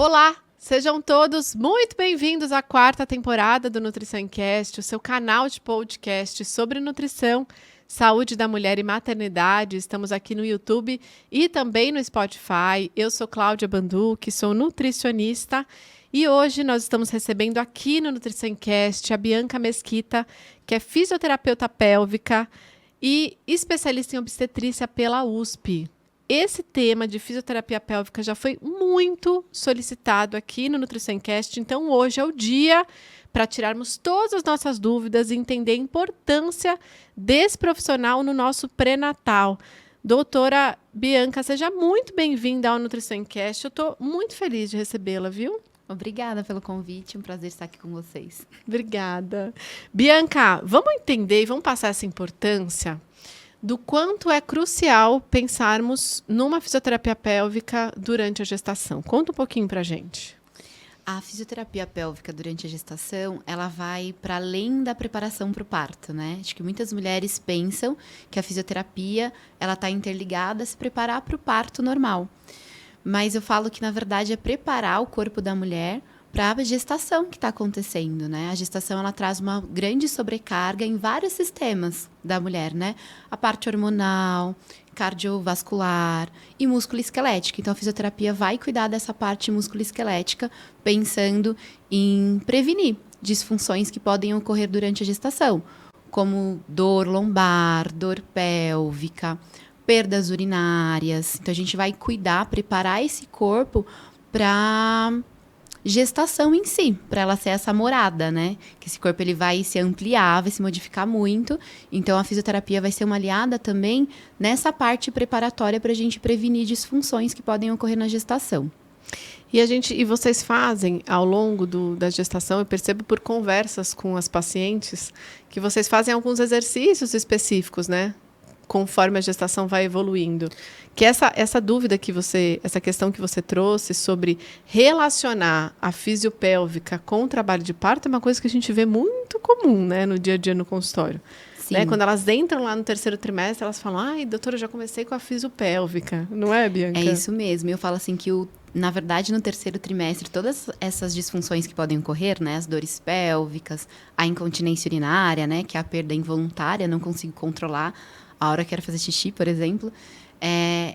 Olá, sejam todos muito bem-vindos à quarta temporada do NutriçãoCast, o seu canal de podcast sobre nutrição, saúde da mulher e maternidade. Estamos aqui no YouTube e também no Spotify. Eu sou Cláudia Banducchi, sou nutricionista e hoje nós estamos recebendo aqui no NutriçãoCast a Bianca Mesquita, que é fisioterapeuta pélvica e especialista em obstetrícia pela USP. Esse tema de fisioterapia pélvica já foi muito solicitado aqui no NutriçãoCast, então hoje é o dia para tirarmos todas as nossas dúvidas e entender a importância desse profissional no nosso pré-natal. Doutora Bianca, seja muito bem-vinda ao NutriçãoCast. Eu estou muito feliz de recebê-la, viu? Obrigada pelo convite, um prazer estar aqui com vocês. Obrigada. Bianca, vamos entender e vamos passar essa importância do quanto é crucial pensarmos numa fisioterapia pélvica durante a gestação. Conta um pouquinho pra gente. A fisioterapia pélvica durante a gestação, ela vai para além da preparação para o parto, né? Acho que muitas mulheres pensam que a fisioterapia, ela está interligada a se preparar para o parto normal. Mas eu falo que, na verdade, é preparar o corpo da mulher para a gestação que está acontecendo, né? A gestação, ela traz uma grande sobrecarga em vários sistemas da mulher, né? A parte hormonal, cardiovascular e músculo-esquelética. Então, a fisioterapia vai cuidar dessa parte músculo-esquelética, pensando em prevenir disfunções que podem ocorrer durante a gestação, como dor lombar, dor pélvica, perdas urinárias. Então, a gente vai cuidar, preparar esse corpo para gestação em si, para ela ser essa morada, né? Que esse corpo ele vai se ampliar, vai se modificar muito. Então, a fisioterapia vai ser uma aliada também nessa parte preparatória para a gente prevenir disfunções que podem ocorrer na gestação. E vocês fazem ao longo da gestação, eu percebo por conversas com as pacientes, que vocês fazem alguns exercícios específicos, né? Conforme a gestação vai evoluindo. Que essa dúvida que essa questão que você trouxe sobre relacionar a fisiopélvica com o trabalho de parto é uma coisa que a gente vê muito comum, né, no dia a dia no consultório. Né? Quando elas entram lá no terceiro trimestre, elas falam, ai, doutora, eu já comecei com a fisiopélvica. Não é, Bianca? É isso mesmo. Eu falo assim que, na verdade, no terceiro trimestre, todas essas disfunções que podem ocorrer, né, as dores pélvicas, a incontinência urinária, né, que é a perda involuntária, não consigo controlar a hora que quero fazer xixi, por exemplo,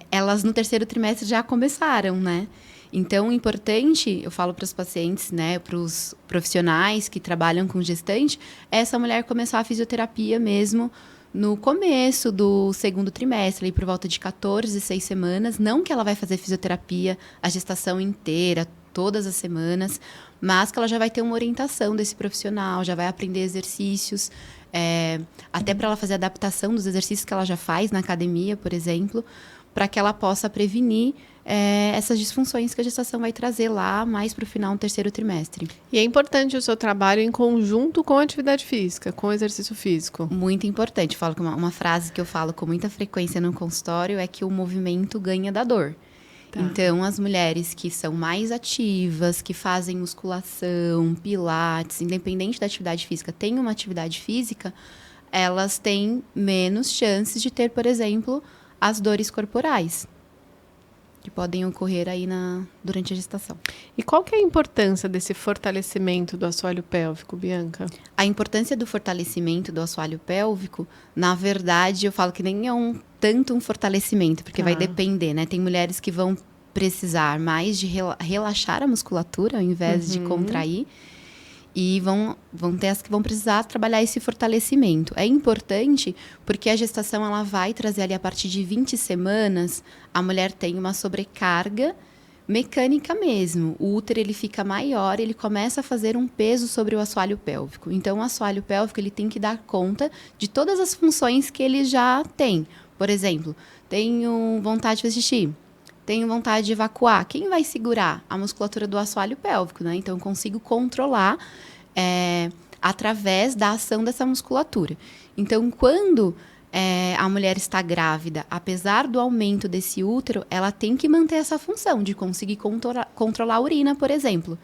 elas no terceiro trimestre já começaram, né? Então, o importante, eu falo para os pacientes, né, para os profissionais que trabalham com gestante, é essa mulher começar a fisioterapia mesmo no começo do segundo trimestre, ali por volta de 14, 6 semanas. Não que ela vai fazer fisioterapia a gestação inteira, todas as semanas, mas que ela já vai ter uma orientação desse profissional, já vai aprender exercícios, até para ela fazer a adaptação dos exercícios que ela já faz na academia, por exemplo, para que ela possa prevenir essas disfunções que a gestação vai trazer lá mais para o final do terceiro trimestre. E é importante o seu trabalho em conjunto com a atividade física, com o exercício físico. Muito importante. Eu falo que uma frase que eu falo com muita frequência no consultório é que o movimento ganha da dor. Tá. Então, as mulheres que são mais ativas, que fazem musculação, pilates, independente da atividade física, têm uma atividade física, elas têm menos chances de ter, por exemplo, as dores corporais, que podem ocorrer aí durante a gestação. E qual que é a importância desse fortalecimento do assoalho pélvico, Bianca? A importância do fortalecimento do assoalho pélvico, na verdade, eu falo que nem é tanto um fortalecimento, porque vai depender, né? Tem mulheres que vão precisar mais de relaxar a musculatura ao invés de contrair. E vão ter as que vão precisar trabalhar esse fortalecimento. É importante porque a gestação ela vai trazer ali a partir de 20 semanas, a mulher tem uma sobrecarga mecânica mesmo. O útero ele fica maior, ele começa a fazer um peso sobre o assoalho pélvico. Então, o assoalho pélvico ele tem que dar conta de todas as funções que ele já tem. Por exemplo, tenho vontade de fazer xixi. Tenho vontade de evacuar. Quem vai segurar? A musculatura do assoalho pélvico, né? Então, eu consigo controlar através da ação dessa musculatura. Então, quando a mulher está grávida, apesar do aumento desse útero, ela tem que manter essa função de conseguir controlar a urina, por exemplo.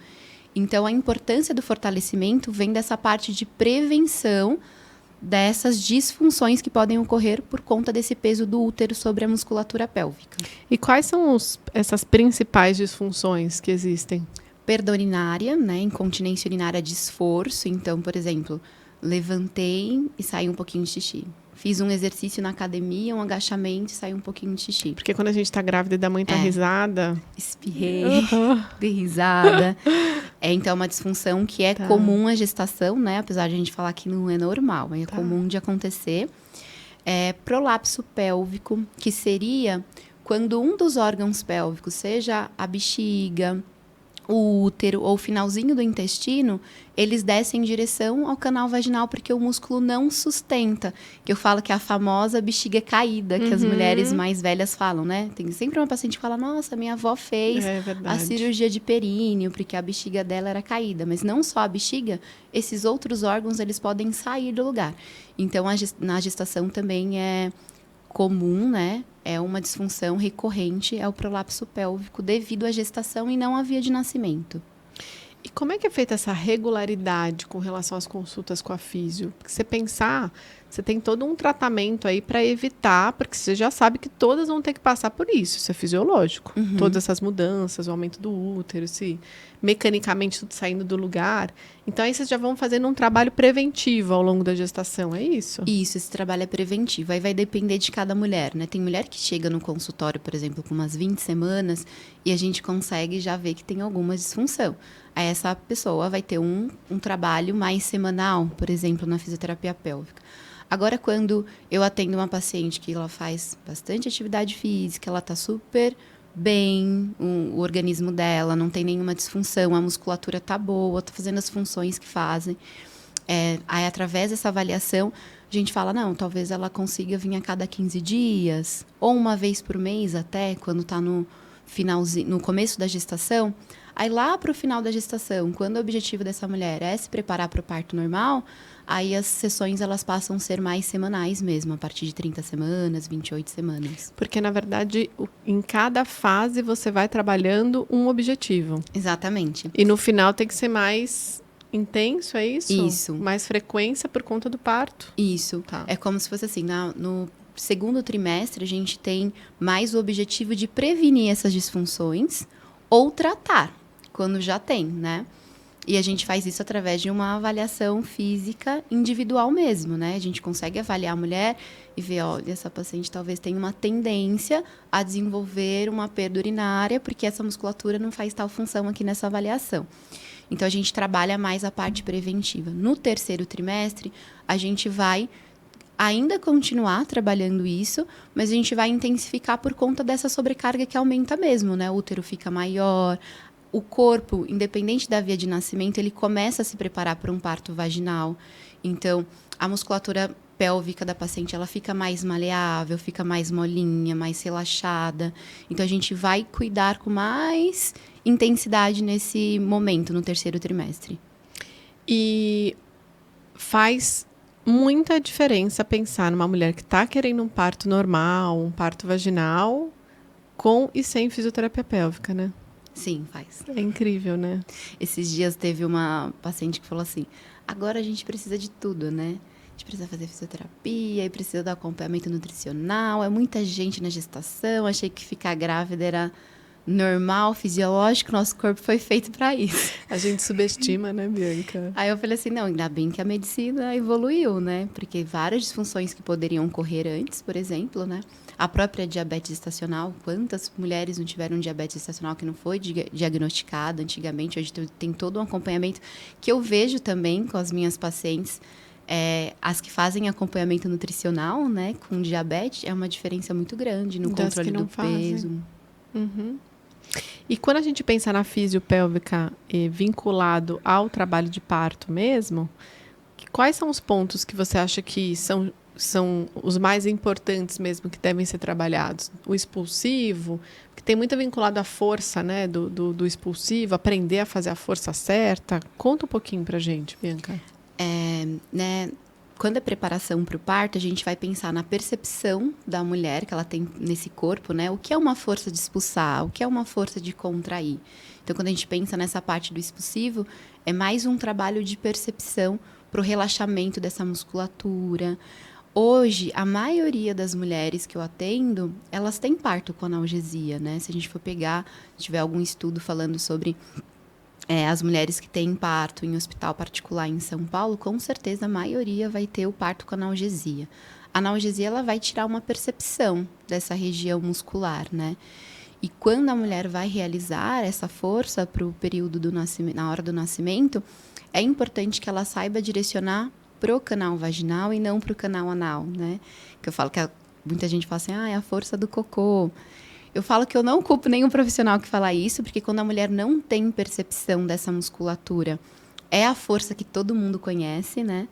Então, a importância do fortalecimento vem dessa parte de prevenção dessas disfunções que podem ocorrer por conta desse peso do útero sobre a musculatura pélvica. E quais são essas principais disfunções que existem? Perda urinária, né? Incontinência urinária de esforço. Então, por exemplo, levantei e saiu um pouquinho de xixi. Fiz um exercício na academia, um agachamento e saiu um pouquinho de xixi. Porque quando a gente tá grávida e dá muita risada... Espirrei, dei risada. Então, é uma disfunção que é comum à gestação, né? Apesar de a gente falar que não é normal, é comum de acontecer. Prolapso pélvico, que seria quando um dos órgãos pélvicos, seja a bexiga, o útero ou o finalzinho do intestino, eles descem em direção ao canal vaginal porque o músculo não sustenta. Que eu falo que é a famosa bexiga caída, que as mulheres mais velhas falam, né? Tem sempre uma paciente que fala, nossa, minha avó fez a cirurgia de períneo, porque a bexiga dela era caída. Mas não só a bexiga, esses outros órgãos, eles podem sair do lugar. Então, na gestação também é comum, né? É uma disfunção recorrente, é o prolapso pélvico devido à gestação e não à via de nascimento. E como é que é feita essa regularidade com relação às consultas com a físio? Porque você pensar, você tem todo um tratamento aí para evitar, porque você já sabe que todas vão ter que passar por isso é fisiológico. Todas essas mudanças, o aumento do útero, mecanicamente tudo saindo do lugar. Então, aí vocês já vão fazendo um trabalho preventivo ao longo da gestação, é isso? Isso, esse trabalho é preventivo. Aí vai depender de cada mulher, né? Tem mulher que chega no consultório, por exemplo, com umas 20 semanas e a gente consegue já ver que tem alguma disfunção. Aí essa pessoa vai ter um trabalho mais semanal, por exemplo, na fisioterapia pélvica. Agora, quando eu atendo uma paciente que ela faz bastante atividade física, ela está super bem, o organismo dela não tem nenhuma disfunção, a musculatura está boa, está fazendo as funções que fazem. Aí, através dessa avaliação, a gente fala, não, talvez ela consiga vir a cada 15 dias, ou uma vez por mês até, quando está no começo da gestação. Aí, lá para o final da gestação, quando o objetivo dessa mulher é se preparar para o parto normal, aí as sessões elas passam a ser mais semanais mesmo, a partir de 30 semanas, 28 semanas. Porque, na verdade, em cada fase você vai trabalhando um objetivo. Exatamente. E no final tem que ser mais intenso, é isso? Isso. Mais frequência por conta do parto? Isso. Tá. É como se fosse assim, no segundo trimestre a gente tem mais o objetivo de prevenir essas disfunções ou tratar, quando já tem, né? E a gente faz isso através de uma avaliação física individual mesmo, né? A gente consegue avaliar a mulher e ver, olha, essa paciente talvez tenha uma tendência a desenvolver uma perda urinária, porque essa musculatura não faz tal função aqui nessa avaliação. Então, a gente trabalha mais a parte preventiva. No terceiro trimestre, a gente vai ainda continuar trabalhando isso, mas a gente vai intensificar por conta dessa sobrecarga que aumenta mesmo, né? O útero fica maior, o corpo, independente da via de nascimento, ele começa a se preparar para um parto vaginal. Então, a musculatura pélvica da paciente, ela fica mais maleável, fica mais molinha, mais relaxada. Então, a gente vai cuidar com mais intensidade nesse momento, no terceiro trimestre. E faz muita diferença pensar numa mulher que está querendo um parto normal, um parto vaginal, com e sem fisioterapia pélvica, né? Sim, faz. É incrível, né? Esses dias teve uma paciente que falou assim, agora a gente precisa de tudo, né? A gente precisa fazer fisioterapia e precisa do acompanhamento nutricional, é muita gente na gestação, achei que ficar grávida era normal, fisiológico, nosso corpo foi feito para isso. A gente subestima, né, Bianca? Aí eu falei assim, não, ainda bem que a medicina evoluiu, né? Porque várias disfunções que poderiam ocorrer antes, por exemplo, né? A própria diabetes gestacional, quantas mulheres não tiveram diabetes gestacional que não foi diagnosticada antigamente? Hoje tem todo um acompanhamento que eu vejo também com as minhas pacientes. As que fazem acompanhamento nutricional, né, com diabetes, é uma diferença muito grande no controle do peso. Uhum. E quando a gente pensa na fisiopélvica vinculado ao trabalho de parto mesmo, quais são os pontos que você acha que são os mais importantes mesmo que devem ser trabalhados? O expulsivo, que tem muito vinculado à força, né, do expulsivo, aprender a fazer a força certa. Conta um pouquinho pra gente, Bianca. Né, quando é preparação para o parto, a gente vai pensar na percepção da mulher que ela tem nesse corpo, né? O que é uma força de expulsar, o que é uma força de contrair. Então, quando a gente pensa nessa parte do expulsivo, é mais um trabalho de percepção para o relaxamento dessa musculatura. Hoje, a maioria das mulheres que eu atendo, elas têm parto com analgesia, né? Se a gente for pegar, se tiver algum estudo falando sobre as mulheres que têm parto em hospital particular em São Paulo, com certeza a maioria vai ter o parto com analgesia. A analgesia, ela vai tirar uma percepção dessa região muscular, né? E quando a mulher vai realizar essa força para o período do nascimento, na hora do nascimento, é importante que ela saiba direcionar pro canal vaginal e não pro canal anal, né? Que eu falo que muita gente fala assim, é a força do cocô. Eu falo que eu não culpo nenhum profissional que fala isso, porque quando a mulher não tem percepção dessa musculatura, é a força que todo mundo conhece, né?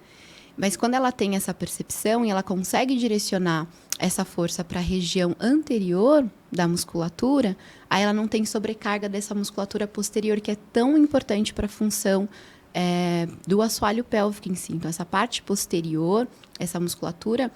Mas quando ela tem essa percepção e ela consegue direcionar essa força para a região anterior da musculatura, aí ela não tem sobrecarga dessa musculatura posterior, que é tão importante para a função do assoalho pélvico em si. Então, essa parte posterior, essa musculatura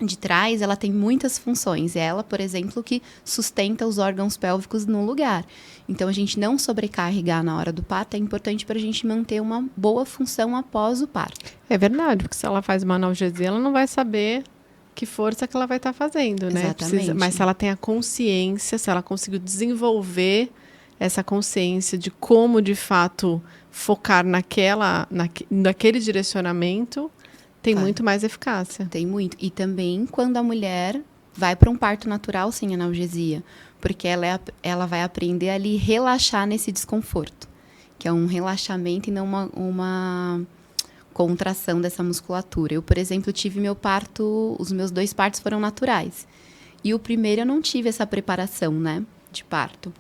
de trás, ela tem muitas funções. É ela, por exemplo, que sustenta os órgãos pélvicos no lugar. Então, a gente não sobrecarregar na hora do parto é importante para a gente manter uma boa função após o parto. É verdade, porque se ela faz uma analgesia, ela não vai saber que força que ela vai estar fazendo, né? Exatamente. Mas se ela tem a consciência, se ela conseguiu desenvolver essa consciência de como, de fato, focar naquele direcionamento, tem muito mais eficácia. Tem muito. E também quando a mulher vai para um parto natural sem analgesia, porque ela vai aprender ali relaxar nesse desconforto, que é um relaxamento e não uma contração dessa musculatura. Eu, por exemplo, tive meu parto, os meus 2 partos foram naturais. E o primeiro eu não tive essa preparação, né, de parto.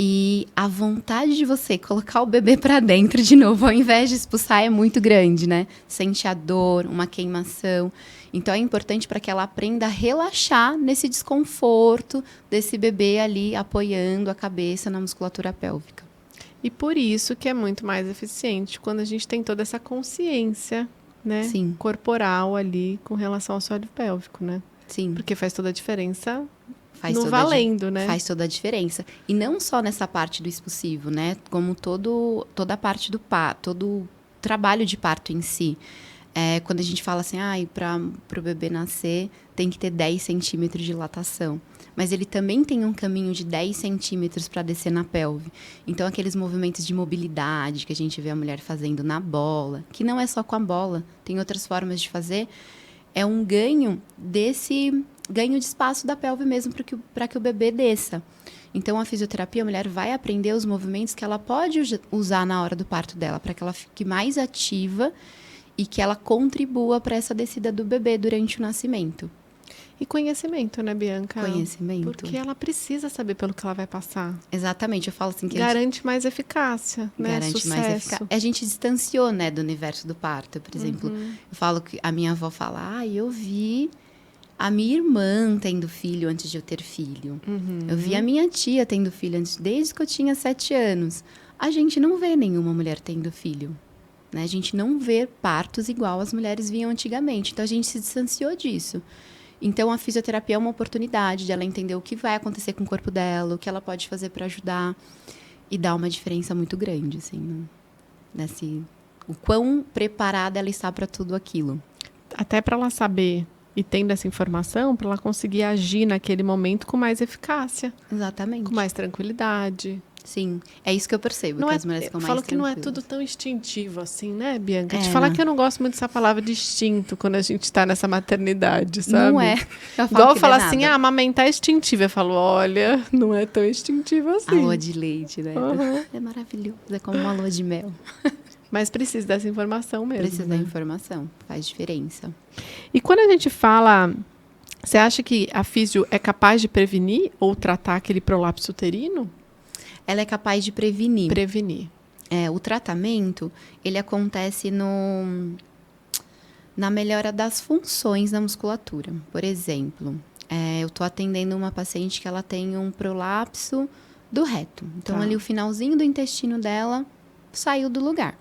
E a vontade de você colocar o bebê para dentro de novo, ao invés de expulsar, é muito grande, né? Sente a dor, uma queimação. Então, é importante para que ela aprenda a relaxar nesse desconforto desse bebê ali apoiando a cabeça na musculatura pélvica. E por isso que é muito mais eficiente quando a gente tem toda essa consciência, né? Sim. Corporal ali com relação ao assoalho pélvico, né? Sim. Porque faz toda a diferença valendo, né? Faz toda a diferença. E não só nessa parte do expulsivo, né? Como toda a parte do parto, todo o trabalho de parto em si. Quando a gente fala assim, para o bebê nascer tem que ter 10 centímetros de dilatação. Mas ele também tem um caminho de 10 centímetros para descer na pelve. Então, aqueles movimentos de mobilidade que a gente vê a mulher fazendo na bola, que não é só com a bola, tem outras formas de fazer, é um ganho de espaço da pelve mesmo para que o bebê desça. Então, a fisioterapia, a mulher vai aprender os movimentos que ela pode usar na hora do parto dela, para que ela fique mais ativa e que ela contribua para essa descida do bebê durante o nascimento. E conhecimento, né, Bianca? Conhecimento. Porque ela precisa saber pelo que ela vai passar. Exatamente, eu falo assim que garante mais eficácia, né? Garante Sucesso. mais eficácia. A gente distanciou, né, do universo do parto. Por exemplo, eu falo que a minha avó fala, eu vi a minha irmã tendo filho antes de eu ter filho. Eu vi a minha tia tendo filho desde que eu tinha 7 anos. A gente não vê nenhuma mulher tendo filho. Né? A gente não vê partos igual as mulheres viam antigamente. Então, a gente se distanciou disso. Então, a fisioterapia é uma oportunidade de ela entender o que vai acontecer com o corpo dela, o que ela pode fazer para ajudar e dar uma diferença muito grande, assim, o quão preparada ela está para tudo aquilo. Até para ela saber e tendo essa informação, para ela conseguir agir naquele momento com mais eficácia. Exatamente. Com mais tranquilidade. Sim, é isso que eu percebo, que as mulheres ficam mais tranquilas. Eu falo que não é tudo tão instintivo assim, né, Bianca? Te falar que eu não gosto muito dessa palavra de instinto quando a gente está nessa maternidade, sabe? Não é. Igual falar assim, amamentar é instintivo. Eu falo, olha, não é tão instintivo assim. A lua de leite, né? É maravilhoso, é como uma lua de mel. Mas precisa dessa informação mesmo. Precisa da informação, faz diferença. E quando a gente fala, você acha que a físio é capaz de prevenir ou tratar aquele prolapso uterino? Ela é capaz de prevenir. O tratamento, ele acontece na melhora das funções da musculatura. Por exemplo, eu estou atendendo uma paciente que ela tem um prolapso do reto. Então, ali o finalzinho do intestino dela saiu do lugar.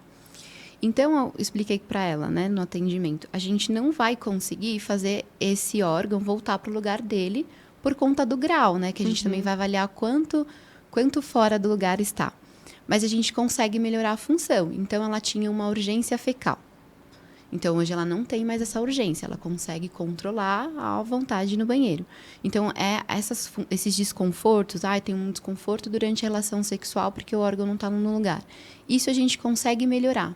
Então, eu expliquei para ela, né, no atendimento, a gente não vai conseguir fazer esse órgão voltar para o lugar dele por conta do grau, né, que a gente também vai avaliar quanto fora do lugar está. Mas a gente consegue melhorar a função. Então, ela tinha uma urgência fecal. Então, hoje ela não tem mais essa urgência, ela consegue controlar à vontade no banheiro. Então, esses desconfortos, tem um desconforto durante a relação sexual porque o órgão não está no lugar. Isso a gente consegue melhorar.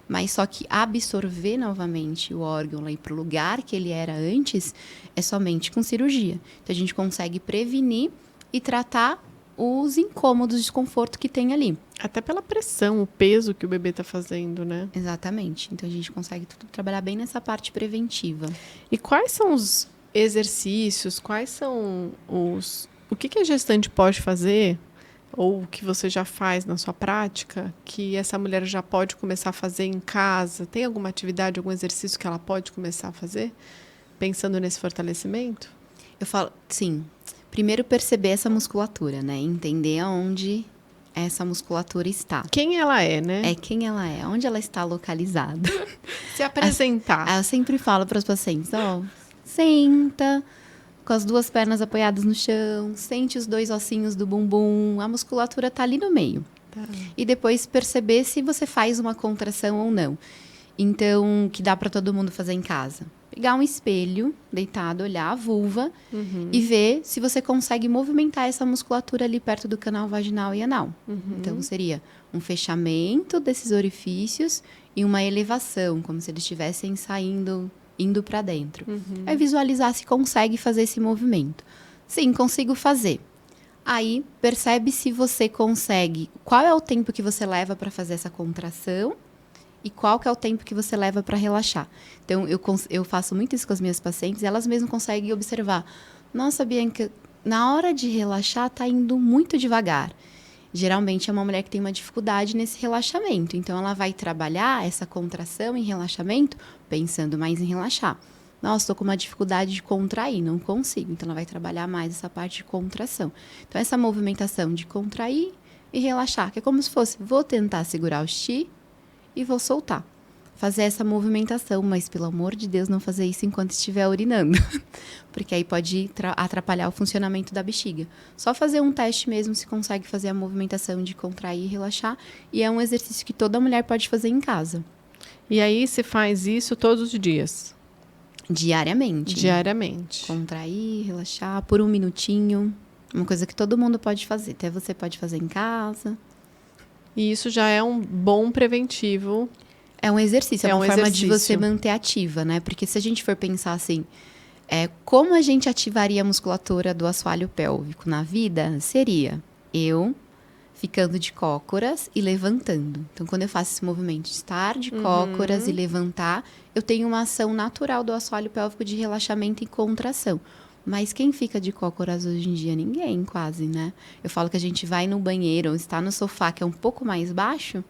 Mas só que absorver novamente o órgão lá para o lugar que ele era antes é somente com cirurgia. Então, a gente consegue prevenir e tratar os incômodos, desconforto que tem ali. Até pela pressão, o peso que o bebê está fazendo, né? Exatamente. Então, a gente consegue trabalhar bem nessa parte preventiva. E quais são os exercícios, quais são os... O que a gestante pode fazer, ou o que você já faz na sua prática, que essa mulher já pode começar a fazer em casa? Tem alguma atividade, algum exercício que ela pode começar a fazer, pensando nesse fortalecimento? Eu falo, sim. Primeiro, perceber essa musculatura, né? Entender aonde essa musculatura está. Quem ela é, né? Quem ela é, onde ela está localizada. Se apresentar. Eu sempre falo para os pacientes, senta, com as 2 pernas apoiadas no chão, sente os 2 ossinhos do bumbum, a musculatura está ali no meio. Tá. E depois perceber se você faz uma contração ou não. Então, que dá para todo mundo fazer em casa. Pegar um espelho, deitado, olhar a vulva e ver se você consegue movimentar essa musculatura ali perto do canal vaginal e anal. Então, seria um fechamento desses orifícios e uma elevação, como se eles estivessem indo para dentro. É visualizar se consegue fazer esse movimento. Sim, consigo fazer. Aí, percebe se você consegue, qual é o tempo que você leva para fazer essa contração e qual que é o tempo que você leva para relaxar. Então, eu faço muito isso com as minhas pacientes e elas mesmas conseguem observar. Nossa, Bianca, na hora de relaxar, tá indo muito devagar. Geralmente, é uma mulher que tem uma dificuldade nesse relaxamento. Então, ela vai trabalhar essa contração e relaxamento pensando mais em relaxar. Nossa, estou com uma dificuldade de contrair, não consigo. Então, ela vai trabalhar mais essa parte de contração. Então, essa movimentação de contrair e relaxar, que é como se fosse, vou tentar segurar o chi e vou soltar. Fazer essa movimentação, mas pelo amor de Deus, não fazer isso enquanto estiver urinando. Porque aí pode atrapalhar o funcionamento da bexiga. Só fazer um teste mesmo se consegue fazer a movimentação de contrair e relaxar. E é um exercício que toda mulher pode fazer em casa. E aí se faz isso todos os dias? Diariamente. Diariamente. Contrair, relaxar por 1 minutinho. Uma coisa que todo mundo pode fazer. Até você pode fazer em casa. E isso já é um bom preventivo. É um exercício, é uma forma exercício de você manter ativa, né? Porque se a gente for pensar assim, como a gente ativaria a musculatura do assoalho pélvico na vida, seria eu ficando de cócoras e levantando. Então, quando eu faço esse movimento de estar de cócoras e levantar, eu tenho uma ação natural do assoalho pélvico de relaxamento e contração. Mas quem fica de cócoras hoje em dia? Ninguém, quase, né? Eu falo que a gente vai no banheiro ou está no sofá, que é um pouco mais baixo,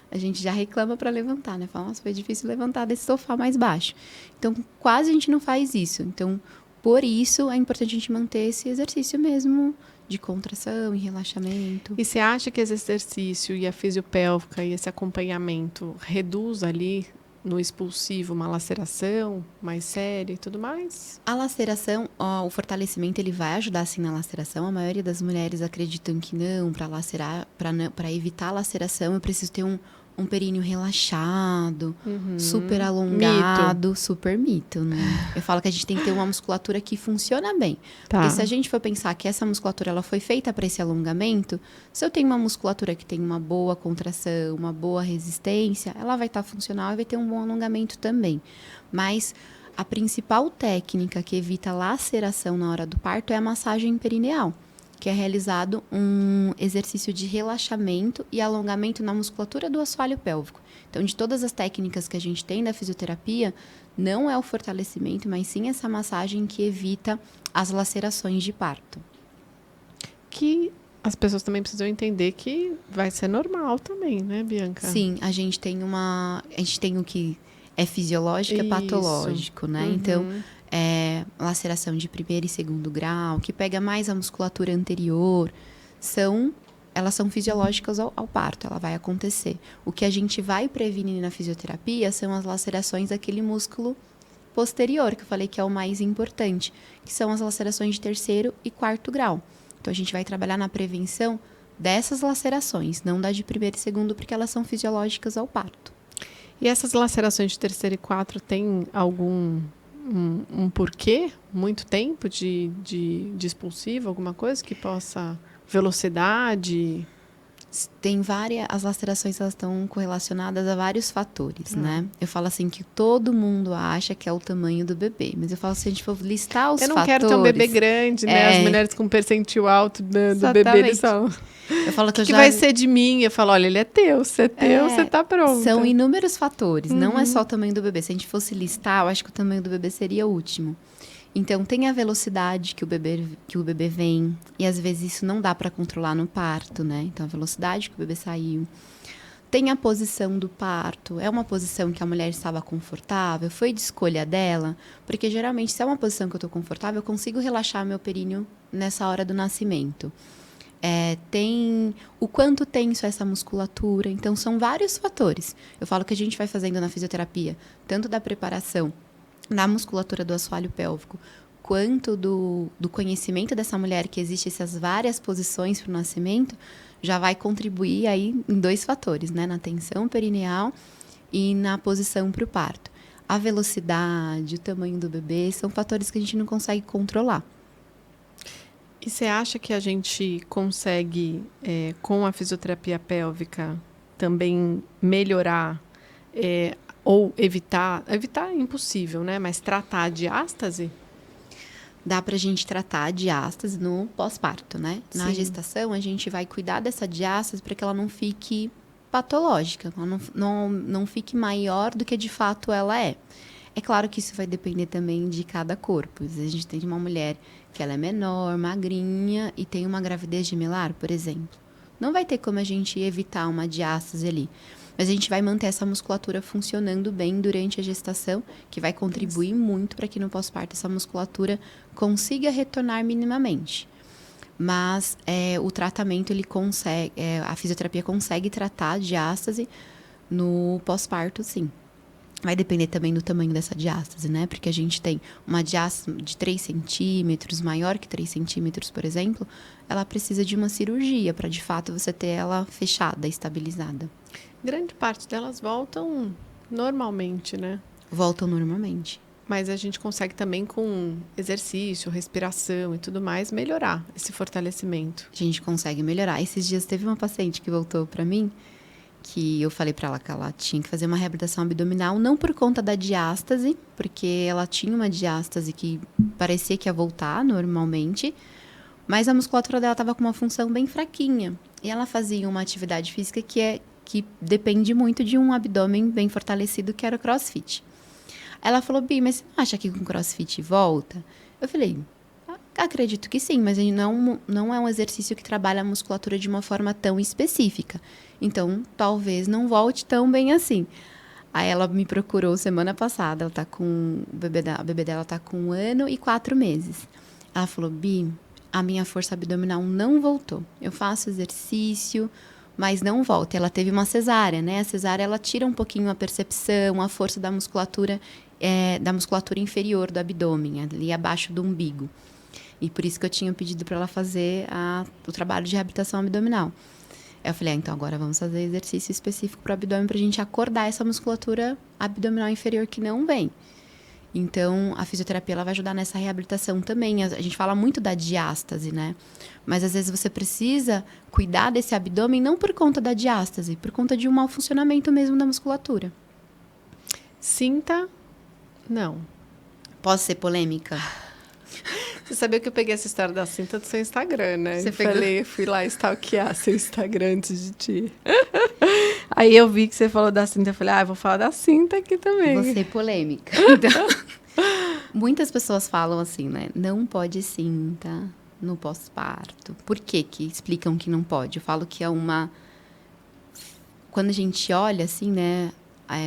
a gente já reclama para levantar, né? Fala, nossa, foi difícil levantar desse sofá mais baixo. Então, quase a gente não faz isso. Então, por isso, é importante a gente manter esse exercício mesmo de contração e relaxamento. E você acha que esse exercício e a fisiopélvica e esse acompanhamento reduz ali no expulsivo uma laceração mais séria e tudo mais? A laceração, o fortalecimento, ele vai ajudar sim na laceração. A maioria das mulheres acreditam que não, para evitar a laceração, eu preciso ter um períneo relaxado, super alongado, super mito, né? Eu falo que a gente tem que ter uma musculatura que funciona bem. Tá. Porque se a gente for pensar que essa musculatura ela foi feita para esse alongamento, se eu tenho uma musculatura que tem uma boa contração, uma boa resistência, ela vai estar funcional e vai ter um bom alongamento também. Mas a principal técnica que evita laceração na hora do parto é a massagem perineal, que é realizado um exercício de relaxamento e alongamento na musculatura do assoalho pélvico. Então, de todas as técnicas que a gente tem da fisioterapia, não é o fortalecimento, mas sim essa massagem que evita as lacerações de parto. Que as pessoas também precisam entender que vai ser normal também, né, Bianca? Sim, a gente tem o que é fisiológico e patológico, né? Então, laceração de 1º e 2º grau, que pega mais a musculatura anterior, elas são fisiológicas ao parto, ela vai acontecer. O que a gente vai prevenir na fisioterapia são as lacerações daquele músculo posterior, que eu falei que é o mais importante, que são as lacerações de 3º e 4º grau. Então, a gente vai trabalhar na prevenção dessas lacerações, não da de 1º e 2º, porque elas são fisiológicas ao parto. E essas lacerações de terceiro e quarto têm algum um porquê? Muito tempo de expulsivo? Alguma coisa que possa... Velocidade? Tem várias, as lacerações elas estão correlacionadas a vários fatores, né? Eu falo assim que todo mundo acha que é o tamanho do bebê, mas eu falo se a gente for listar os fatores... Eu não quero ter um bebê grande, né? As mulheres com percentil alto do bebê, eles são... Eu falo que, que vai ser de mim? Eu falo, olha, ele é teu, se é teu, você tá pronto. São inúmeros fatores, não é só o tamanho do bebê. Se a gente fosse listar, eu acho que o tamanho do bebê seria o último. Então, tem a velocidade que o bebê vem, e às vezes isso não dá para controlar no parto, né? Então, a velocidade que o bebê saiu. Tem a posição do parto, é uma posição que a mulher estava confortável, foi de escolha dela, porque geralmente, se é uma posição que eu estou confortável, eu consigo relaxar meu períneo nessa hora do nascimento. Tem o quanto tenso é essa musculatura, então são vários fatores. Eu falo que a gente vai fazendo na fisioterapia, tanto da preparação na musculatura do assoalho pélvico, quanto do conhecimento dessa mulher que existem essas várias posições para o nascimento, já vai contribuir aí em 2 fatores, né? Na tensão perineal e na posição para o parto. A velocidade, o tamanho do bebê, são fatores que a gente não consegue controlar. E você acha que a gente consegue, com a fisioterapia pélvica, também melhorar ou evitar é impossível, né? Mas tratar a diástase? Dá pra gente tratar a diástase no pós-parto, né? Na Sim. gestação, a gente vai cuidar dessa diástase para que ela não fique patológica, ela não fique maior do que de fato ela é. É claro que isso vai depender também de cada corpo. Às vezes a gente tem uma mulher que ela é menor, magrinha e tem uma gravidez gemelar, por exemplo. Não vai ter como a gente evitar uma diástase ali. Mas a gente vai manter essa musculatura funcionando bem durante a gestação, que vai contribuir muito para que no pós-parto essa musculatura consiga retornar minimamente. Mas o tratamento, ele consegue, a fisioterapia consegue tratar a diástase no pós-parto, sim. Vai depender também do tamanho dessa diástase, né? Porque a gente tem uma diástase de 3 centímetros, maior que 3 centímetros, por exemplo, ela precisa de uma cirurgia para, de fato, você ter ela fechada, estabilizada. Grande parte delas voltam normalmente, né? Voltam normalmente. Mas a gente consegue também, com exercício, respiração e tudo mais, melhorar esse fortalecimento. A gente consegue melhorar. Esses dias teve uma paciente que voltou para mim, que eu falei para ela que ela tinha que fazer uma reabilitação abdominal, não por conta da diástase, porque ela tinha uma diástase que parecia que ia voltar normalmente, mas a musculatura dela estava com uma função bem fraquinha. E ela fazia uma atividade física que depende muito de um abdômen bem fortalecido, que era o crossfit. Ela falou, Bi, mas você não acha que com crossfit volta? Eu falei, acredito que sim, mas não é um exercício que trabalha a musculatura de uma forma tão específica. Então, talvez não volte tão bem assim. Aí ela me procurou semana passada, ela tá com, a bebê dela está com 1 ano e 4 meses. Ela falou, Bi, a minha força abdominal não voltou. Eu faço exercício, mas não volta. Ela teve uma cesárea, né? A cesárea, ela tira um pouquinho a percepção, a força da musculatura inferior do abdômen, ali abaixo do umbigo. E por isso que eu tinha pedido para ela fazer o trabalho de reabilitação abdominal. Eu falei, então agora vamos fazer exercício específico para o abdômen para a gente acordar essa musculatura abdominal inferior que não vem. Então, a fisioterapia ela vai ajudar nessa reabilitação também. A gente fala muito da diástase, né? Mas às vezes você precisa cuidar desse abdômen não por conta da diástase, por conta de um mau funcionamento mesmo da musculatura. Cinta? Não. Posso ser polêmica? Você sabia que eu peguei essa história da cinta do seu Instagram, né? Você pegou? Fui lá stalkear seu Instagram antes de ti. Aí eu vi que você falou da cinta, eu falei, eu vou falar da cinta aqui também. Vou ser polêmica. Então, muitas pessoas falam assim, né? Não pode cinta no pós-parto. Por que explicam que não pode? Eu falo que é uma... Quando a gente olha, assim, né?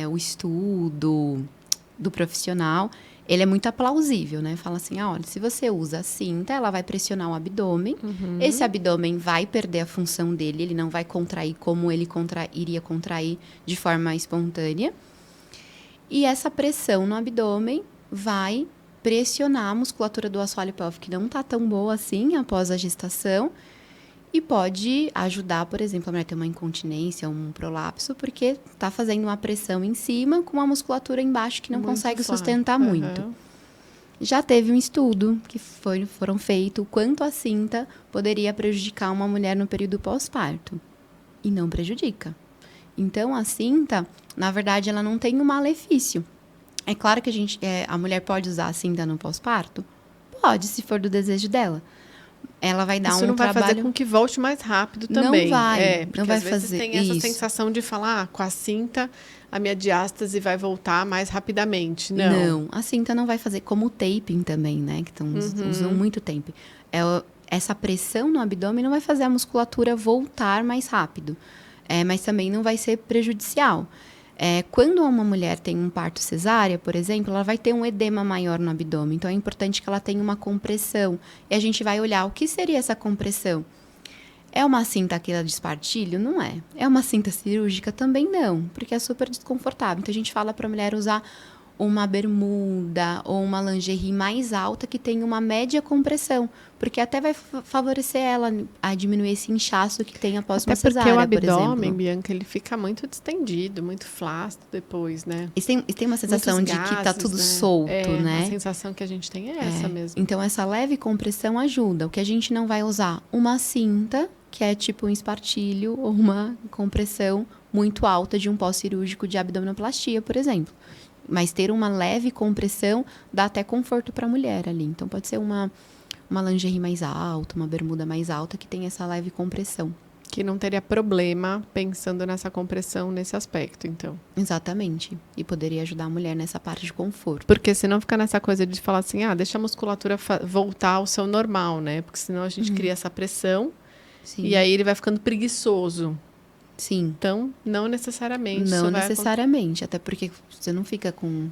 O estudo do profissional... Ele é muito aplausível, né? Fala assim, olha, se você usa a cinta, ela vai pressionar o abdômen. Esse abdômen vai perder a função dele, ele não vai contrair como ele iria contrair de forma espontânea. E essa pressão no abdômen vai pressionar a musculatura do assoalho pélvico, que não está tão boa assim após a gestação. E pode ajudar, por exemplo, a mulher ter uma incontinência, um prolapso, porque está fazendo uma pressão em cima com uma musculatura embaixo que não Muito consegue forte. sustentar muito. Já teve um estudo que foram feito quanto a cinta poderia prejudicar uma mulher no período pós-parto. E não prejudica. Então, a cinta, na verdade, ela não tem um malefício. É claro que a mulher pode usar a cinta no pós-parto? Pode, se for do desejo dela. Ela vai dar isso não vai fazer com que volte mais rápido também. Não vai, porque não vai às vezes fazer tem essa isso. sensação de falar, com a cinta, a minha diástase vai voltar mais rapidamente. Não, a cinta não vai fazer, como o taping também, né? Que usam muito taping. Essa pressão no abdômen não vai fazer a musculatura voltar mais rápido. Mas também não vai ser prejudicial. Quando uma mulher tem um parto cesárea, por exemplo, ela vai ter um edema maior no abdômen. Então, é importante que ela tenha uma compressão. E a gente vai olhar o que seria essa compressão. É uma cinta aquela de espartilho? Não é. É uma cinta cirúrgica? Também não, porque é super desconfortável. Então, a gente fala para a mulher usar uma bermuda ou uma lingerie mais alta que tenha uma média compressão, porque até vai favorecer ela a diminuir esse inchaço que tem após uma cesárea, porque o por exemplo. abdômen, Bianca, ele fica muito distendido, muito flácido depois, né? E tem uma sensação Muitos de que tá tudo né? solto, né? A sensação que a gente tem é essa mesmo. Então, essa leve compressão ajuda. O que a gente não vai usar? Uma cinta, que é tipo um espartilho, ou uma compressão muito alta de um pós-cirúrgico de abdominoplastia, por exemplo. Mas ter uma leve compressão dá até conforto para a mulher ali. Então, pode ser uma lingerie mais alta, uma bermuda mais alta que tem essa leve compressão. Que não teria problema pensando nessa compressão nesse aspecto, então. Exatamente. E poderia ajudar a mulher nessa parte de conforto. Porque senão fica nessa coisa de falar assim, deixa a musculatura voltar ao seu normal, né? Porque senão a gente cria essa pressão. Sim. E aí ele vai ficando preguiçoso. Sim. Então, não necessariamente. Não necessariamente, até porque você não fica com...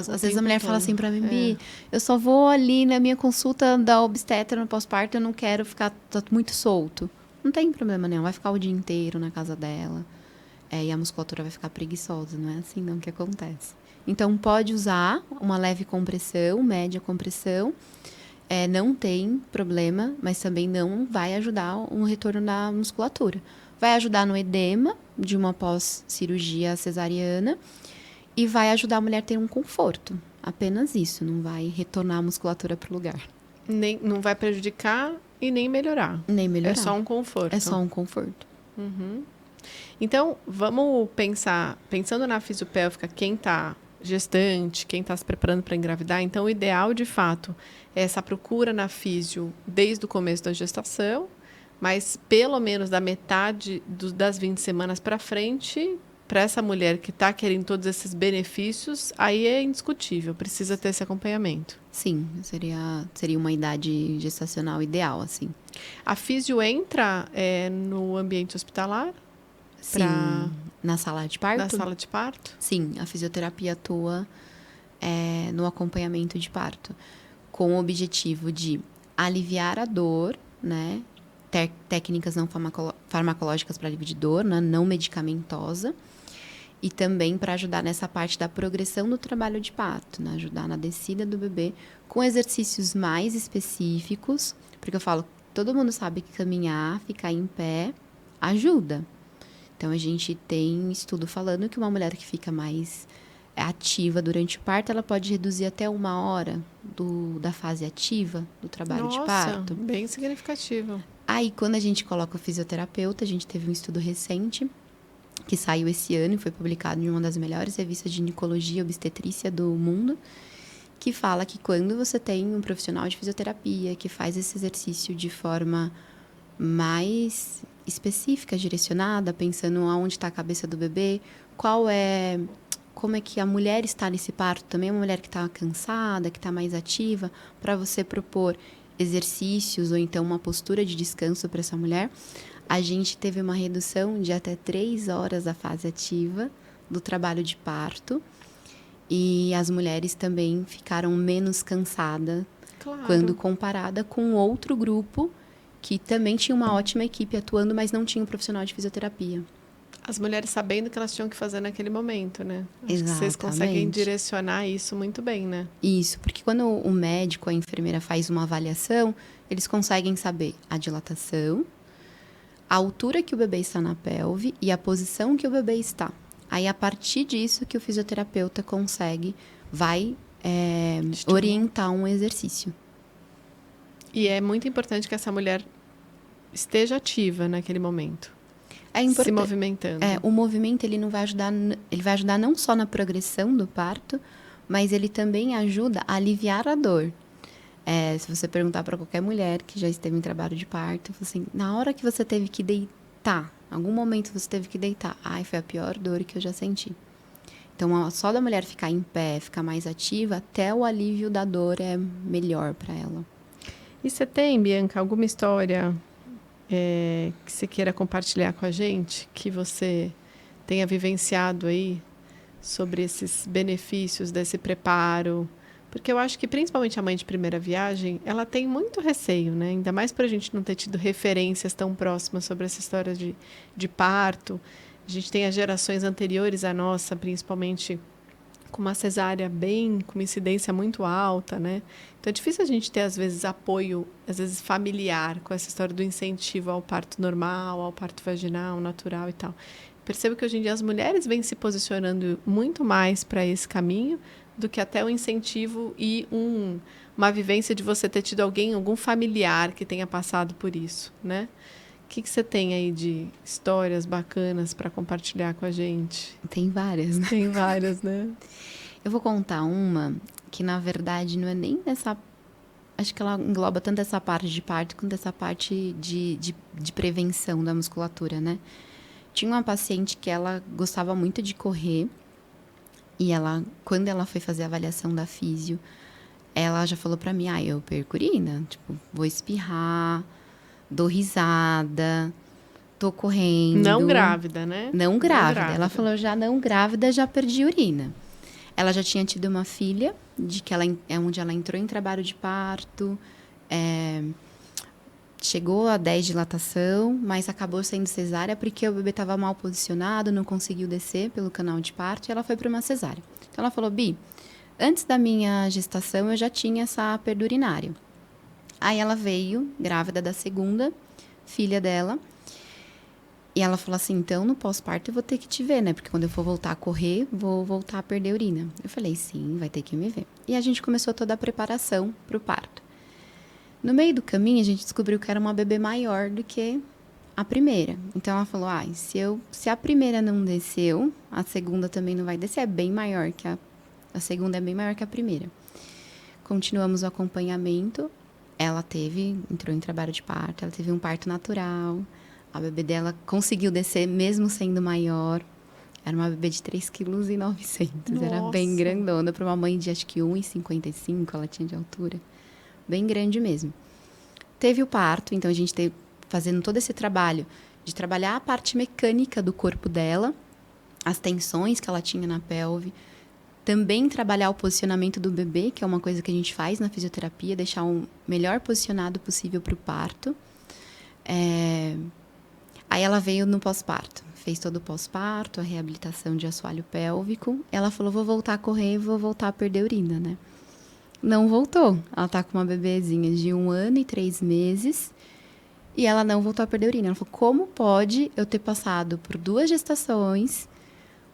às vezes a mulher fala assim pra mim, Bi, eu só vou ali na minha consulta da obstetra no pós-parto, eu não quero ficar muito solto. Não tem problema nenhum, vai ficar o dia inteiro na casa dela. E a musculatura vai ficar preguiçosa, não é assim não que acontece. Então, pode usar uma leve compressão, média compressão. Não tem problema, mas também não vai ajudar um retorno da musculatura. Vai ajudar no edema de uma pós-cirurgia cesariana e vai ajudar a mulher a ter um conforto. Apenas isso, não vai retornar a musculatura para o lugar. Não vai prejudicar e nem melhorar. Nem melhorar. É só um conforto. É só um conforto. Uhum. Então, vamos pensando na fisiopélvica, quem está gestante, quem está se preparando para engravidar. Então, o ideal, de fato, é essa procura na físio desde o começo da gestação, mas pelo menos da metade das 20 semanas para frente, para essa mulher que está querendo todos esses benefícios, aí é indiscutível, precisa ter esse acompanhamento. Sim, seria uma idade gestacional ideal, assim. A físio entra no ambiente hospitalar? Sim, na sala de parto? Na sala de parto? Sim, a fisioterapia atua no acompanhamento de parto, com o objetivo de aliviar a dor, né? Técnicas não farmacológicas para alívio de dor, né? Não medicamentosa, e também para ajudar nessa parte da progressão do trabalho de parto, né? Ajudar na descida do bebê com exercícios mais específicos, porque eu falo, todo mundo sabe que caminhar, ficar em pé, ajuda. Então, a gente tem estudo falando que uma mulher que fica mais ativa durante o parto, ela pode reduzir até 1 hora da fase ativa do trabalho de parto. Bem significativo. Aí, quando a gente coloca o fisioterapeuta, a gente teve um estudo recente que saiu esse ano e foi publicado em uma das melhores revistas de ginecologia e obstetrícia do mundo, que fala que quando você tem um profissional de fisioterapia que faz esse exercício de forma mais específica, direcionada, pensando aonde está a cabeça do bebê, como é que a mulher está nesse parto também, uma mulher que está cansada, que está mais ativa, para você propor exercícios ou então uma postura de descanso para essa mulher, a gente teve uma redução de até 3 horas da fase ativa do trabalho de parto e as mulheres também ficaram menos cansadas quando comparada com outro grupo que também tinha uma ótima equipe atuando, mas não tinha um profissional de fisioterapia. As mulheres sabendo o que elas tinham que fazer naquele momento, né? Acho Exatamente. que vocês conseguem direcionar isso muito bem, né? Isso, porque quando o médico, a enfermeira faz uma avaliação, eles conseguem saber a dilatação, a altura que o bebê está na pelve e a posição que o bebê está. Aí, a partir disso que o fisioterapeuta vai orientar um exercício. E é muito importante que essa mulher esteja ativa naquele momento. Se movimentando. O movimento ele vai ajudar não só na progressão do parto, mas ele também ajuda a aliviar a dor. Se você perguntar para qualquer mulher que já esteve em trabalho de parto, assim, na hora que você teve que deitar, em algum momento você teve que deitar, foi a pior dor que eu já senti. Então, só da mulher ficar em pé, ficar mais ativa, até o alívio da dor é melhor para ela. E você tem, Bianca, alguma história que você queira compartilhar com a gente, que você tenha vivenciado aí sobre esses benefícios desse preparo? Porque eu acho que principalmente a mãe de primeira viagem, ela tem muito receio, né? Ainda mais para a gente não ter tido referências tão próximas sobre essa história de parto. A gente tem as gerações anteriores à nossa, principalmente com uma cesárea com uma incidência muito alta, né? Então é difícil a gente ter, às vezes, apoio, às vezes familiar, com essa história do incentivo ao parto normal, ao parto vaginal, natural e tal. Percebo que hoje em dia as mulheres vêm se posicionando muito mais para esse caminho do que até o incentivo e uma vivência de você ter tido algum familiar que tenha passado por isso, né? O que você tem aí de histórias bacanas para compartilhar com a gente? Tem várias, né? Tem várias, né? Eu vou contar uma que, na verdade, não é nem essa... Acho que ela engloba tanto essa parte de parto quanto essa parte de prevenção da musculatura, né? Tinha uma paciente que ela gostava muito de correr e quando ela foi fazer a avaliação da físio, ela já falou pra mim, eu perco urina, tipo, vou espirrar, dou risada, tô correndo. Não grávida, né? Não grávida. Ela falou, já não grávida, já perdi urina. Ela já tinha tido uma filha, onde ela entrou em trabalho de parto, chegou a 10 de dilatação, mas acabou sendo cesárea porque o bebê estava mal posicionado, não conseguiu descer pelo canal de parto e ela foi para uma cesárea. Então, ela falou, Bi, antes da minha gestação eu já tinha essa perda urinária. Aí ela veio, grávida da segunda filha dela, e ela falou assim, então no pós-parto eu vou ter que te ver, né? Porque quando eu for voltar a correr, vou voltar a perder urina. Eu falei, sim, vai ter que me ver. E a gente começou toda a preparação para o parto. No meio do caminho, a gente descobriu que era uma bebê maior do que a primeira. Então, ela falou, se a primeira não desceu, a segunda também não vai descer. É bem maior que a segunda é bem maior que a primeira. Continuamos o acompanhamento. Ela entrou em trabalho de parto, ela teve um parto natural. A bebê dela conseguiu descer, mesmo sendo maior. Era uma bebê de 3,9 kg. Era bem grandona. Para uma mãe de, acho que 1,55 ela tinha de altura. Bem grande mesmo. Teve o parto, então a gente teve fazendo todo esse trabalho de trabalhar a parte mecânica do corpo dela, as tensões que ela tinha na pelve, também trabalhar o posicionamento do bebê, que é uma coisa que a gente faz na fisioterapia, deixar o melhor posicionado possível para o parto. Aí ela veio no pós-parto, fez todo o pós-parto, a reabilitação de assoalho pélvico. Ela falou, vou voltar a correr, vou voltar a perder urina, né? Não voltou. Ela tá com uma bebezinha de 1 ano e 3 meses e ela não voltou a perder urina. Ela falou, como pode eu ter passado por 2 gestações,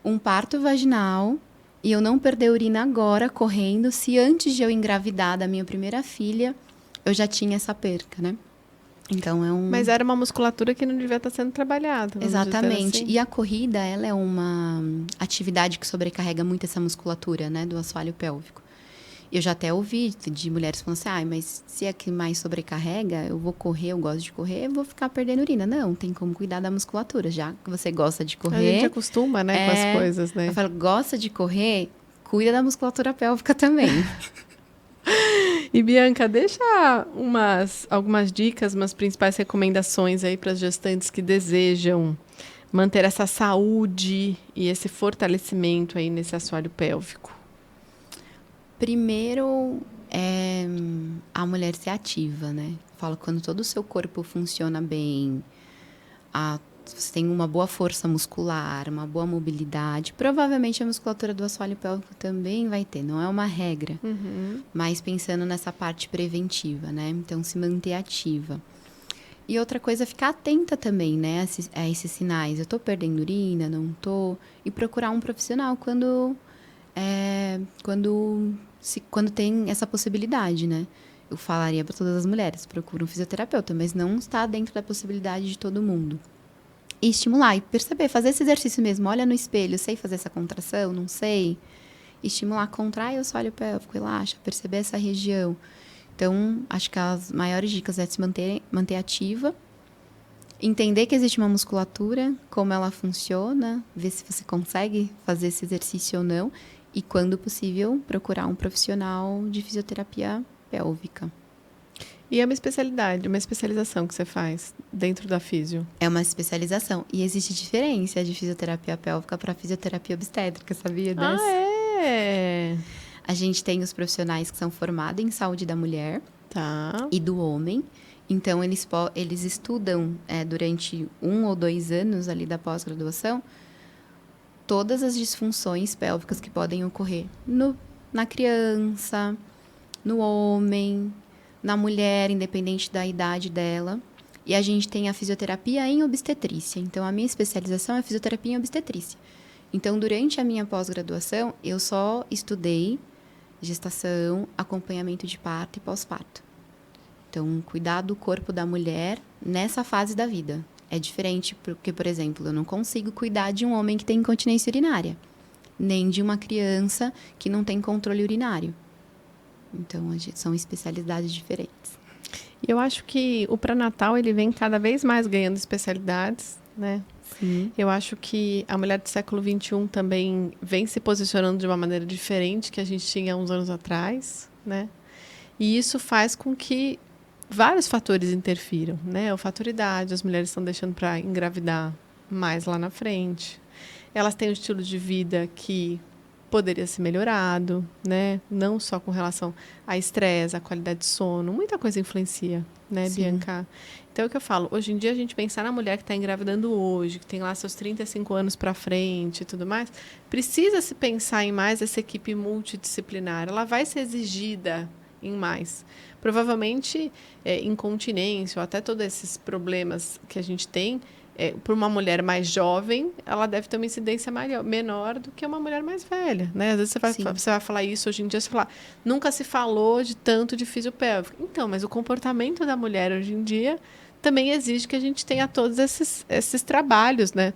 um parto vaginal e eu não perder urina agora correndo, se antes de eu engravidar da minha primeira filha, eu já tinha essa perca, né? Então Mas era uma musculatura que não devia estar sendo trabalhada. Exatamente. Assim. E a corrida, ela é uma atividade que sobrecarrega muito essa musculatura, né, do assoalho pélvico. Eu já até ouvi de mulheres falando assim, mas se é que mais sobrecarrega, eu vou correr, eu gosto de correr, eu vou ficar perdendo urina. Não, tem como cuidar da musculatura. Já que você gosta de correr... A gente acostuma, né, com as coisas, né? Eu falo, gosta de correr, cuida da musculatura pélvica também. E, Bianca, deixa algumas dicas, umas principais recomendações aí para as gestantes que desejam manter essa saúde e esse fortalecimento aí nesse assoalho pélvico. Primeiro, a mulher ser ativa, né? Eu falo, quando todo o seu corpo funciona bem, você tem uma boa força muscular, uma boa mobilidade, provavelmente a musculatura do assoalho pélvico também vai ter, não é uma regra, mas pensando nessa parte preventiva, né? Então, se manter ativa. E outra coisa é ficar atenta também, né, a esses sinais. Eu tô perdendo urina, não tô? E procurar um profissional quando tem essa possibilidade, né? Eu falaria para todas as mulheres, procura um fisioterapeuta, mas não está dentro da possibilidade de todo mundo. E estimular, e perceber, fazer esse exercício mesmo. Olha no espelho, sei fazer essa contração? Não sei. Estimular, contrai o assoalho pélvico, relaxa, perceber essa região. Então, acho que as maiores dicas é se manter ativa, entender que existe uma musculatura, como ela funciona, ver se você consegue fazer esse exercício ou não, e, quando possível, procurar um profissional de fisioterapia pélvica. E é uma especialidade, uma especialização que você faz dentro da físio? É uma especialização. E existe diferença de fisioterapia pélvica para fisioterapia obstétrica, sabia dessa? Ah, é? A gente tem os profissionais que são formados em saúde da mulher Tá. e do homem. Então, eles estudam durante 1 ou 2 anos ali da pós-graduação todas as disfunções pélvicas que podem ocorrer na criança, no homem, na mulher, independente da idade dela. E a gente tem a fisioterapia em obstetrícia. Então, a minha especialização é fisioterapia em obstetrícia. Então, durante a minha pós-graduação, eu só estudei gestação, acompanhamento de parto e pós-parto. Então, cuidar do corpo da mulher nessa fase da vida. É diferente porque, por exemplo, eu não consigo cuidar de um homem que tem incontinência urinária, nem de uma criança que não tem controle urinário. Então, são especialidades diferentes. E eu acho que o pré-natal, ele vem cada vez mais ganhando especialidades, né? Sim. Eu acho que a mulher do século XXI também vem se posicionando de uma maneira diferente que a gente tinha há uns anos atrás, né? E isso faz com que vários fatores interfiram, né? O fator idade, as mulheres estão deixando para engravidar mais lá na frente. Elas têm um estilo de vida que poderia ser melhorado, né? Não só com relação a estresse, a qualidade de sono, muita coisa influencia, né, Sim. Bianca? Então é o que eu falo, hoje em dia a gente pensar na mulher que está engravidando hoje, que tem lá seus 35 anos para frente e tudo mais, precisa se pensar em mais essa equipe multidisciplinar. Ela vai ser exigida em mais. Provavelmente incontinência ou até todos esses problemas que a gente tem, para uma mulher mais jovem, ela deve ter uma incidência menor do que uma mulher mais velha, né? Às vezes você vai falar isso hoje em dia, você fala, nunca se falou de tanto de fisiopélvico. Então, mas o comportamento da mulher hoje em dia também exige que a gente tenha todos esses trabalhos, né?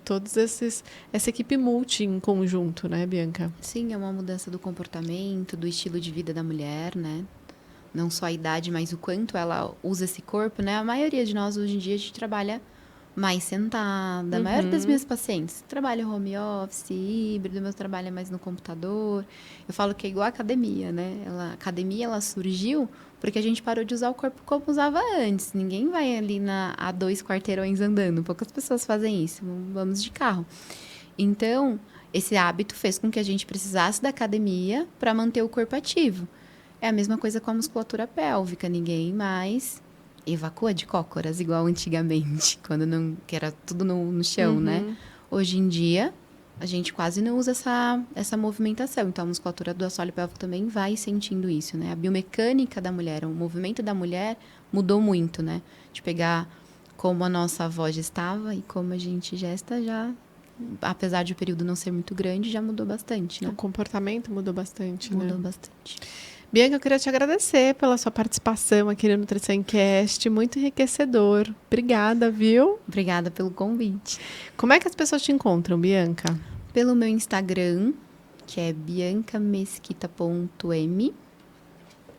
Essa equipe multi em conjunto, né, Bianca? Sim, é uma mudança do comportamento, do estilo de vida da mulher, né? Não só a idade, mas o quanto ela usa esse corpo, né? A maioria de nós, hoje em dia, a gente trabalha mais sentada. A maioria das minhas pacientes trabalha home office, híbrido, meu trabalho é mais no computador. Eu falo que é igual a academia, né? A academia, ela surgiu porque a gente parou de usar o corpo como usava antes. Ninguém vai ali a 2 quarteirões andando. Poucas pessoas fazem isso. Vamos de carro. Então, esse hábito fez com que a gente precisasse da academia para manter o corpo ativo. É a mesma coisa com a musculatura pélvica. Ninguém mais evacua de cócoras, igual antigamente, quando que era tudo no chão, né? Hoje em dia, a gente quase não usa essa movimentação. Então, a musculatura do assoalho pélvico também vai sentindo isso, né? A biomecânica da mulher, o movimento da mulher mudou muito, né? De pegar como a nossa avó gestava e como a gente gesta já, apesar de o período não ser muito grande, já mudou bastante, né? O comportamento mudou bastante, Mudou né? bastante. Bianca, eu queria te agradecer pela sua participação aqui no NutriçãoCast, muito enriquecedor. Obrigada, viu? Obrigada pelo convite. Como é que as pessoas te encontram, Bianca? Pelo meu Instagram, que é biancamesquita.m.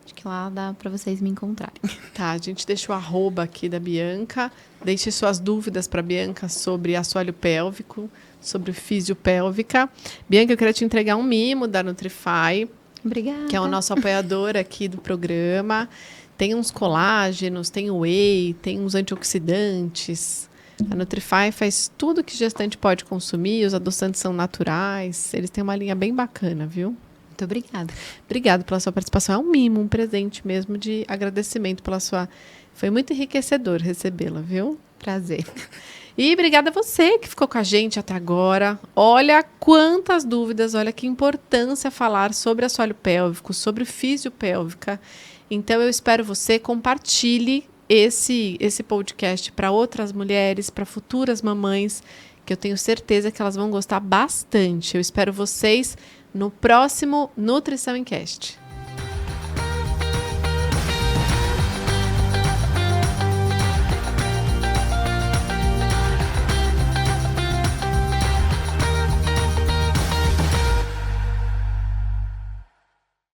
Acho que lá dá para vocês me encontrarem. Tá, a gente deixa o arroba aqui da Bianca. Deixe suas dúvidas para a Bianca sobre assoalho pélvico, sobre fisiopélvica. Bianca, eu queria te entregar um mimo da Nutrify. Obrigada. Que é o nosso apoiador aqui do programa. Tem uns colágenos, tem whey, tem uns antioxidantes. A Nutrify faz tudo que gestante pode consumir, os adoçantes são naturais. Eles têm uma linha bem bacana, viu? Muito obrigada. Obrigada pela sua participação. É um mimo, um presente mesmo de agradecimento pela sua... Foi muito enriquecedor recebê-la, viu? Prazer. E obrigada a você que ficou com a gente até agora. Olha quantas dúvidas, olha que importância falar sobre assoalho pélvico, sobre fisiopélvica. Então eu espero você, compartilhe esse podcast para outras mulheres, para futuras mamães, que eu tenho certeza que elas vão gostar bastante. Eu espero vocês no próximo Nutrição em Cast.